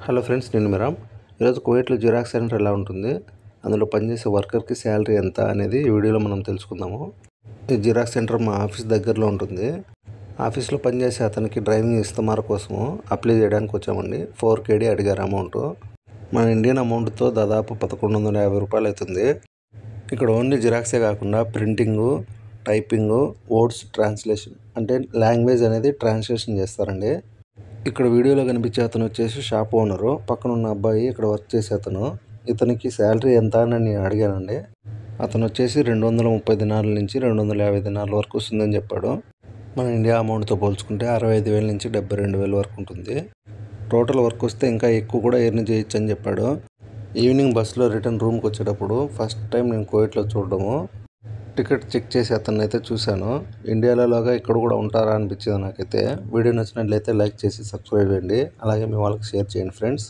Hello friends, నేను మీరామ్. ఈరోజు కువైట్లో జిరాక్స్ సెంటర్ ఎలా ఉంటుంది, అందులో పనిచేసే వర్కర్కి శాలరీ ఎంత అనేది ఈ వీడియోలో మనం తెలుసుకుందాము. ఈ జిరాక్స్ సెంటర్ మా ఆఫీస్ దగ్గరలో ఉంటుంది. ఆఫీస్లో పనిచేసే అతనికి డ్రైవింగ్ ఇస్తమార్ కోసము అప్లై చేయడానికి వచ్చామండి. 4KD అడిగారు అమౌంట్. మన ఇండియన్ అమౌంట్తో దాదాపు 1150 రూపాయలు అవుతుంది. ఇక్కడ ఓన్లీ జిరాక్సే కాకుండా ప్రింటింగు, టైపింగు, వర్డ్స్ ట్రాన్స్లేషన్ అంటే లాంగ్వేజ్ అనేది ట్రాన్స్లేషన్ చేస్తారండి. ఇక్కడ వీడియోలో కనిపించే అతను వచ్చేసి షాప్ ఓనరు. పక్కన ఉన్న అబ్బాయి ఇక్కడ వర్క్ చేసే అతను. ఇతనికి శాలరీ ఎంత అని నేను అడిగానండి. అతను వచ్చేసి 230 దినాల నుంచి 250 దినాల వరకు వస్తుందని చెప్పాడు. మన ఇండియా అమౌంట్తో పోల్చుకుంటే 65,000 నుంచి 72,000 వరకు ఉంటుంది. టోటల్ వర్క్ వస్తే ఇంకా ఎక్కువ కూడా ఎర్న్ చేయొచ్చు అని చెప్పాడు. ఈవినింగ్ బస్సులో రిటర్న్ రూమ్కి వచ్చేటప్పుడు ఫస్ట్ టైం నేను కువైట్లో చూడడము. టికెట్ చెక్ చేసి అతన్ని అయితే చూశాను. ఇండియాలోలాగా ఇక్కడ కూడా ఉంటారా అనిపించింది నాకైతే. వీడియో నచ్చినట్లయితే లైక్ చేసి సబ్స్క్రైబ్ చేయండి. అలాగే మీ వాళ్ళకి షేర్ చేయండి ఫ్రెండ్స్.